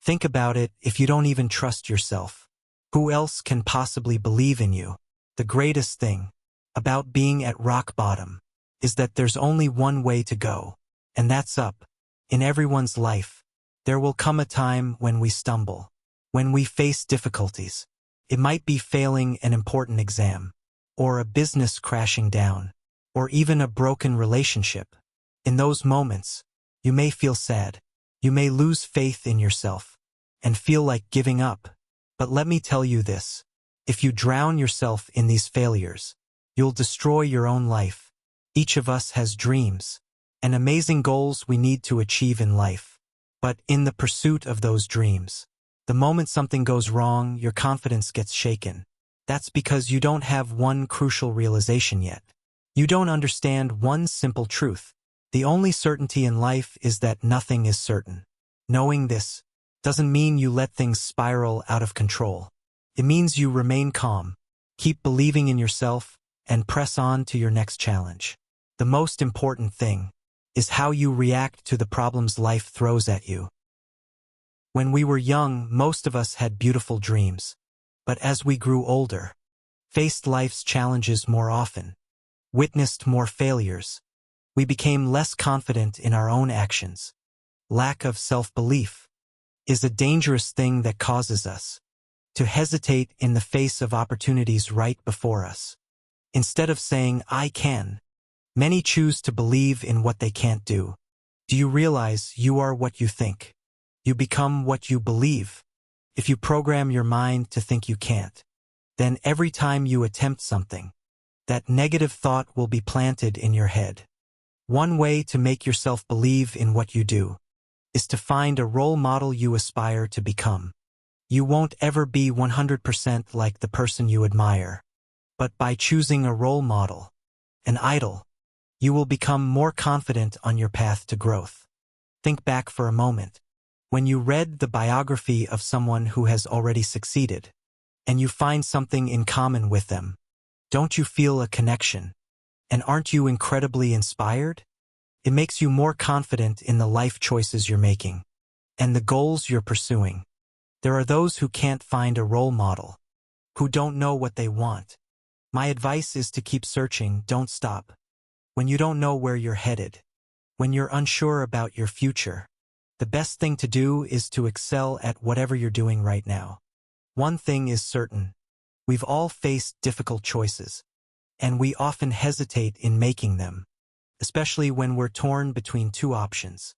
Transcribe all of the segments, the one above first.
Think about it. If you don't even trust yourself, who else can possibly believe in you? The greatest thing about being at rock bottom is that there's only one way to go, and that's up. In everyone's life, there will come a time when we stumble, when we face difficulties. It might be failing an important exam, or a business crashing down, or even a broken relationship. In those moments, you may feel sad. You may lose faith in yourself and feel like giving up. But let me tell you this. If you drown yourself in these failures, you'll destroy your own life. Each of us has dreams and amazing goals we need to achieve in life. But in the pursuit of those dreams, the moment something goes wrong, your confidence gets shaken. That's because you don't have one crucial realization yet. You don't understand one simple truth. The only certainty in life is that nothing is certain. Knowing this doesn't mean you let things spiral out of control. It means you remain calm, keep believing in yourself, and press on to your next challenge. The most important thing is how you react to the problems life throws at you. When we were young, most of us had beautiful dreams. But as we grew older, faced life's challenges more often, witnessed more failures, we became less confident in our own actions. Lack of self-belief is a dangerous thing that causes us to hesitate in the face of opportunities right before us. Instead of saying, "I can," many choose to believe in what they can't do. Do you realize you are what you think? You become what you believe. If you program your mind to think you can't, then every time you attempt something, that negative thought will be planted in your head. One way to make yourself believe in what you do is to find a role model you aspire to become. You won't ever be 100% like the person you admire, but by choosing a role model, an idol, you will become more confident on your path to growth. Think back for a moment. When you read the biography of someone who has already succeeded, and you find something in common with them, don't you feel a connection? And aren't you incredibly inspired? It makes you more confident in the life choices you're making and the goals you're pursuing. There are those who can't find a role model, who don't know what they want. My advice is to keep searching, don't stop. When you don't know where you're headed, when you're unsure about your future, the best thing to do is to excel at whatever you're doing right now. One thing is certain. We've all faced difficult choices, and we often hesitate in making them, especially when we're torn between two options.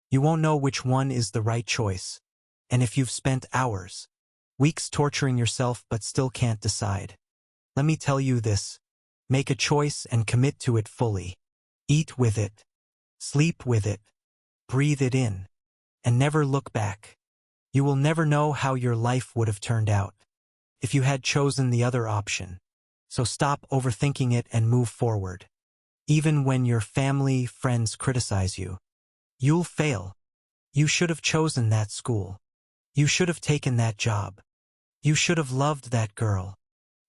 You won't know which one is the right choice, and if you've spent hours, weeks torturing yourself but still can't decide, let me tell you this. Make a choice and commit to it fully. Eat with it, sleep with it, breathe it in, and never look back. You will never know how your life would have turned out if you had chosen the other option. So stop overthinking it and move forward. Even when your family, friends criticize you, you'll fail. You should have chosen that school. You should have taken that job. You should have loved that girl.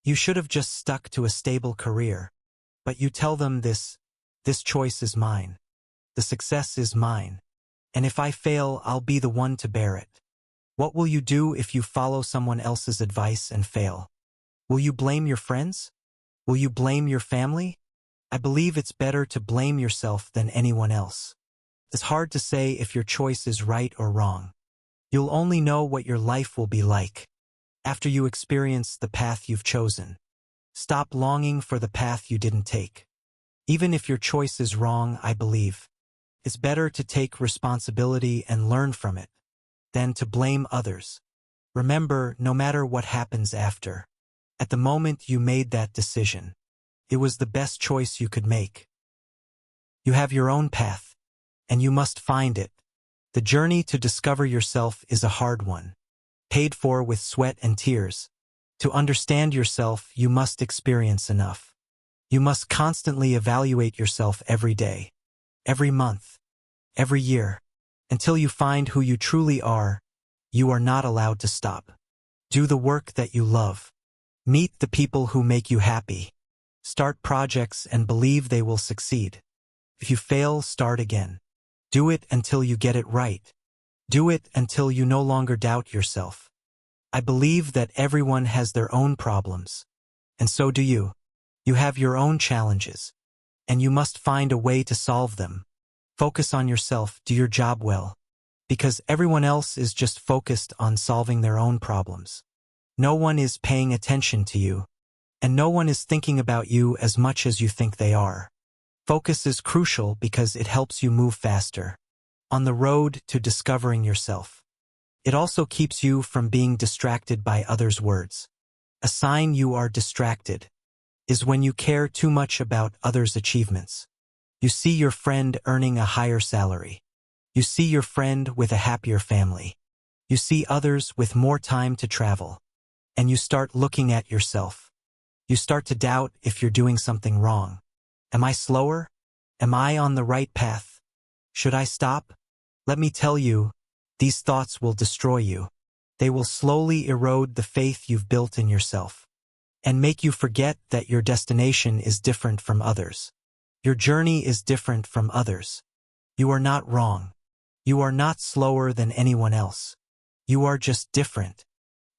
You should have just stuck to a stable career. But you tell them this choice is mine. The success is mine. And if I fail, I'll be the one to bear it. What will you do if you follow someone else's advice and fail? Will you blame your friends? Will you blame your family? I believe it's better to blame yourself than anyone else. It's hard to say if your choice is right or wrong. You'll only know what your life will be like after you experience the path you've chosen. Stop longing for the path you didn't take. Even if your choice is wrong, I believe it's better to take responsibility and learn from it than to blame others. Remember, no matter what happens after, at the moment you made that decision, it was the best choice you could make. You have your own path, and you must find it. The journey to discover yourself is a hard one, paid for with sweat and tears. To understand yourself, you must experience enough. You must constantly evaluate yourself every day, every month, every year. Until you find who you truly are, you are not allowed to stop. Do the work that you love. Meet the people who make you happy. Start projects and believe they will succeed. If you fail, start again. Do it until you get it right. Do it until you no longer doubt yourself. I believe that everyone has their own problems. And so do you. You have your own challenges. And you must find a way to solve them. Focus on yourself, do your job well. Because everyone else is just focused on solving their own problems. No one is paying attention to you. And no one is thinking about you as much as you think they are. Focus is crucial because it helps you move faster on the road to discovering yourself. It also keeps you from being distracted by others' words. A sign you are distracted is when you care too much about others' achievements. You see your friend earning a higher salary. You see your friend with a happier family. You see others with more time to travel. And you start looking at yourself. You start to doubt if you're doing something wrong. Am I slower? Am I on the right path? Should I stop? Let me tell you, these thoughts will destroy you. They will slowly erode the faith you've built in yourself and make you forget that your destination is different from others. Your journey is different from others. You are not wrong. You are not slower than anyone else. You are just different.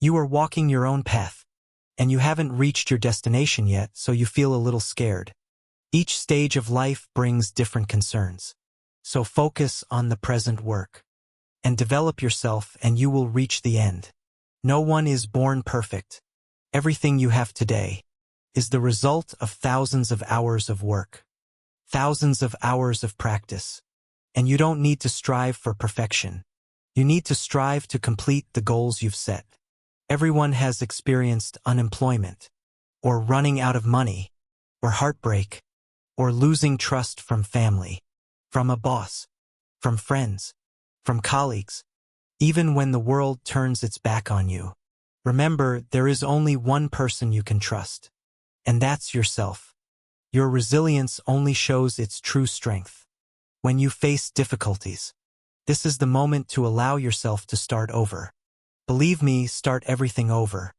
You are walking your own path, and you haven't reached your destination yet, so you feel a little scared. Each stage of life brings different concerns. So focus on the present work and develop yourself, and you will reach the end. No one is born perfect. Everything you have today is the result of thousands of hours of work, thousands of hours of practice. And you don't need to strive for perfection. You need to strive to complete the goals you've set. Everyone has experienced unemployment, or running out of money, or heartbreak, or losing trust from family, from a boss, from friends, from colleagues. Even when the world turns its back on you, remember there is only one person you can trust, and that's yourself. Your resilience only shows its true strength when you face difficulties. This is the moment to allow yourself to start over. Believe me, start everything over.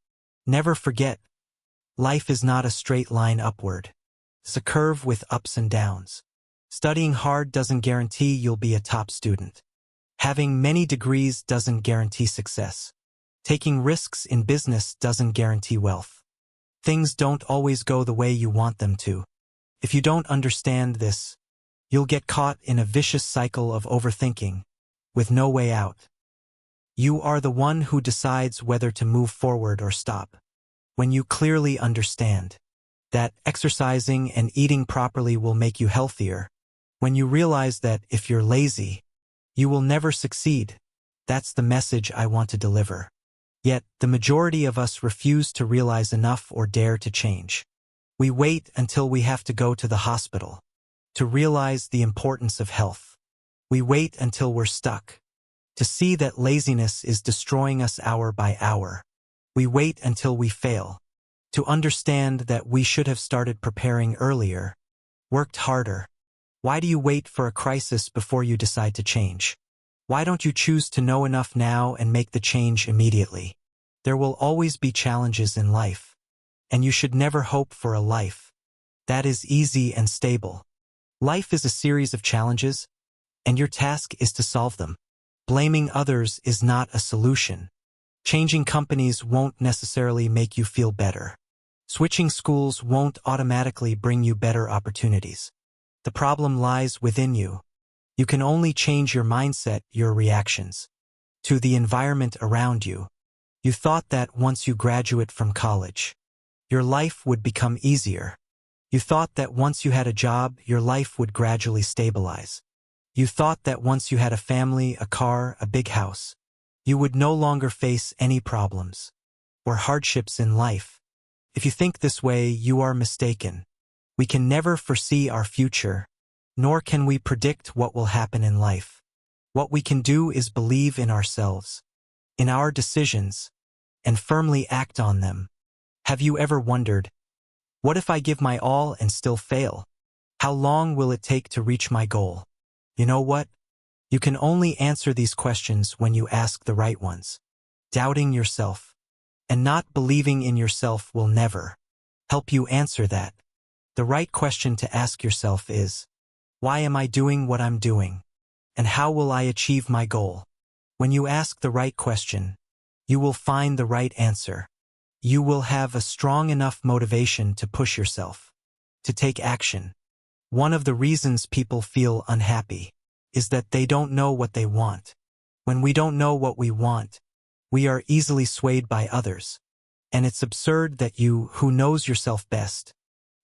Never forget, life is not a straight line upward. It's a curve with ups and downs. Studying hard doesn't guarantee you'll be a top student. Having many degrees doesn't guarantee success. Taking risks in business doesn't guarantee wealth. Things don't always go the way you want them to. If you don't understand this, you'll get caught in a vicious cycle of overthinking, with no way out. You are the one who decides whether to move forward or stop. When you clearly understand that exercising and eating properly will make you healthier, when you realize that if you're lazy, you will never succeed, that's the message I want to deliver. Yet, the majority of us refuse to realize enough or dare to change. We wait until we have to go to the hospital to realize the importance of health. We wait until we're stuck to see that laziness is destroying us hour by hour. We wait until we fail to understand that we should have started preparing earlier, worked harder. Why do you wait for a crisis before you decide to change? Why don't you choose to know enough now and make the change immediately? There will always be challenges in life, and you should never hope for a life that is easy and stable. Life is a series of challenges, and your task is to solve them. Blaming others is not a solution. Changing companies won't necessarily make you feel better. Switching schools won't automatically bring you better opportunities. The problem lies within you. You can only change your mindset, your reactions to the environment around you. You thought that once you graduate from college, your life would become easier. You thought that once you had a job, your life would gradually stabilize. You thought that once you had a family, a car, a big house, you would no longer face any problems or hardships in life. If you think this way, you are mistaken. We can never foresee our future, nor can we predict what will happen in life. What we can do is believe in ourselves, in our decisions, and firmly act on them. Have you ever wondered, what if I give my all and still fail? How long will it take to reach my goal? You know what? You can only answer these questions when you ask the right ones. Doubting yourself and not believing in yourself will never help you answer that. The right question to ask yourself is, why am I doing what I'm doing? And how will I achieve my goal? When you ask the right question, you will find the right answer. You will have a strong enough motivation to push yourself, to take action. One of the reasons people feel unhappy is that they don't know what they want. When we don't know what we want, we are easily swayed by others. And it's absurd that you, who knows yourself best,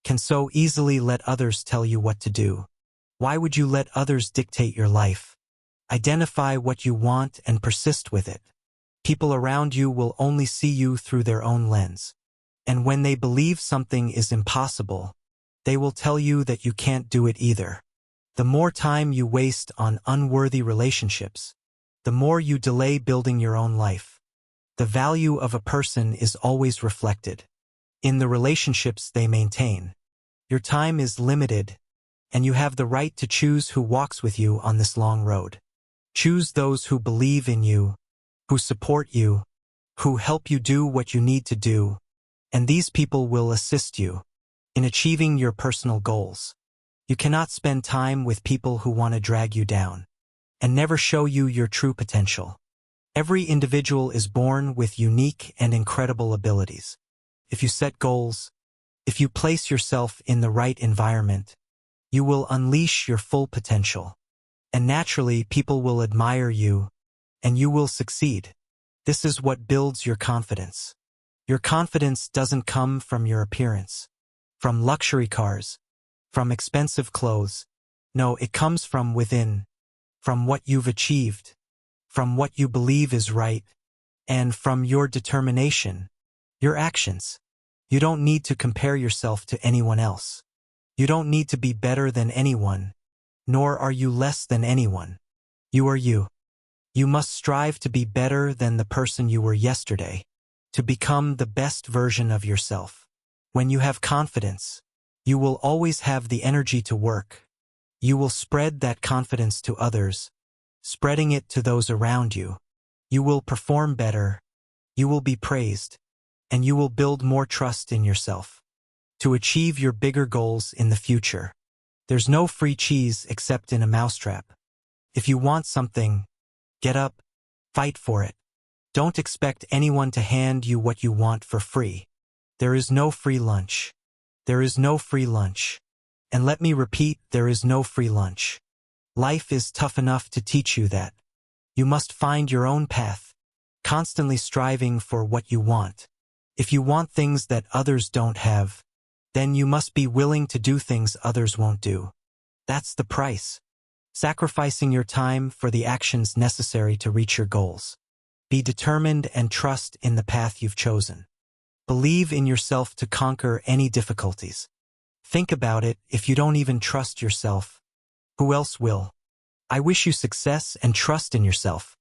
can so easily let others tell you what to do. Why would you let others dictate your life? Identify what you want and persist with it. People around you will only see you through their own lens. And when they believe something is impossible, they will tell you that you can't do it either. The more time you waste on unworthy relationships, the more you delay building your own life. The value of a person is always reflected in the relationships they maintain. Your time is limited, and you have the right to choose who walks with you on this long road. Choose those who believe in you, who support you, who help you do what you need to do, and these people will assist you in achieving your personal goals. You cannot spend time with people who want to drag you down and never show you your true potential. Every individual is born with unique and incredible abilities. If you set goals, if you place yourself in the right environment, you will unleash your full potential. And naturally, people will admire you, and you will succeed. This is what builds your confidence. Your confidence doesn't come from your appearance, from luxury cars, from expensive clothes. No, it comes from within, from what you've achieved, from what you believe is right, and from your determination, your actions. You don't need to compare yourself to anyone else. You don't need to be better than anyone, nor are you less than anyone. You are you. You must strive to be better than the person you were yesterday, to become the best version of yourself. When you have confidence, you will always have the energy to work. You will spread that confidence to others, spreading it to those around you. You will perform better, you will be praised, and you will build more trust in yourself to achieve your bigger goals in the future. There's no free cheese except in a mousetrap. If you want something, get up, fight for it. Don't expect anyone to hand you what you want for free. There is no free lunch. There is no free lunch. And let me repeat, there is no free lunch. Life is tough enough to teach you that. You must find your own path, constantly striving for what you want. If you want things that others don't have, then you must be willing to do things others won't do. That's the price. Sacrificing your time for the actions necessary to reach your goals. Be determined and trust in the path you've chosen. Believe in yourself to conquer any difficulties. Think about it, if you don't even trust yourself, who else will? I wish you success and trust in yourself.